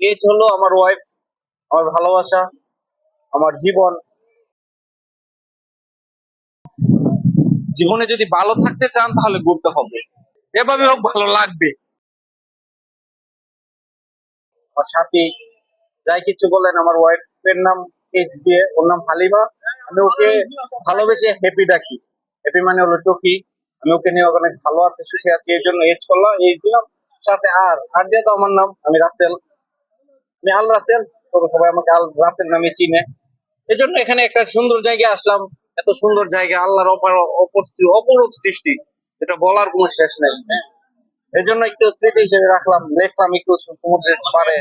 Age হলো আমার wife, আমার ভালোবাসা, আমার জীবন। জীবনে যদি ভালো থাকতে চান তাহলে ঘুরতে হবে, এভাবে হোক ভালো লাগবে। আমার সাথী যাই কিছু বলেন, আমার ওয়াইফের নাম এইচ দিয়ে, ওর নাম হালিমা। আমি ওকে ভালোবেসে হ্যাপি ডাকি। হ্যাপি মানে হলো সুখী। আমি ওকে নিয়ে অনেক ভালো আছে, সুখী আছি, এই জন্য এইচ করলাম, এইচ দিলাম। সাথে আর আর দিয়ে তো আমার নাম, আমি রাসেল, আমি আল রাসেল। তবে সবাই আমাকে আল রাসেল নামে চিনে। এই জন্য এখানে একটা সুন্দর জায়গায় আসলাম। এত সুন্দর জায়গা, আল্লাহর অপরূপ সৃষ্টি, যেটা বলার কোনো শেষ নেই। এই জন্য একটু স্মৃতি হিসেবে রাখলাম, দেখলাম একটু সমুদ্রের পাড়ে।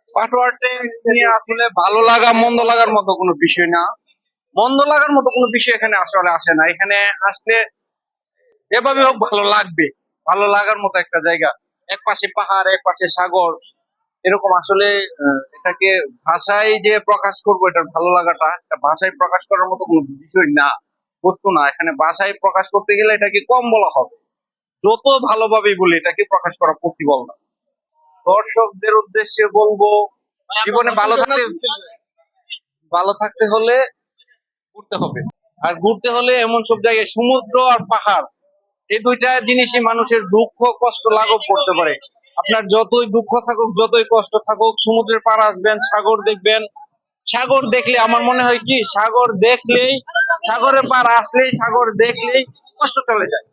পাটওয়ার্টে নিয়ে আসলে ভালো লাগা মন্দ লাগার মতো কোনো বিষয় না। মন্দ লাগার মতো কোনো বিষয় এখানে আসলে আসে না। এখানে আসলে এভাবে হোক ভালো লাগবে, ভালো লাগার মতো একটা জায়গা। এক পাশে পাহাড়, এক পাশে সাগর, এরকম আসলে এটাকে ভাষায় যে প্রকাশ করবো, এটার ভালো লাগাটা এটা ভাষায় প্রকাশ করার মতো কোনো বিষয় না, বস্তু না। এখানে ভাষায় প্রকাশ করতে গেলে এটাকে কম বলা হবে। যত ভালোভাবেই বলি, এটাকে প্রকাশ করা পসিবল না। দর্শকদের উদ্দেশ্যে বলবো, জীবনে ভালো থাকতে হলে ঘুরতে হবে। আর ঘুরতে হলে এমন সব জায়গায়, সমুদ্র আর পাহাড়, এই দুইটা জিনিসই মানুষের দুঃখ কষ্ট লাঘব করতে পারে। আপনার যতই দুঃখ থাকুক, যতই কষ্ট থাকুক, সমুদ্রের পাড় আসবেন, সাগর দেখবেন। সাগর দেখলে আমার মনে হয় কি, সাগর দেখলেই, সাগরের পাড় আসলেই, সাগর দেখলেই কষ্ট চলে যায়।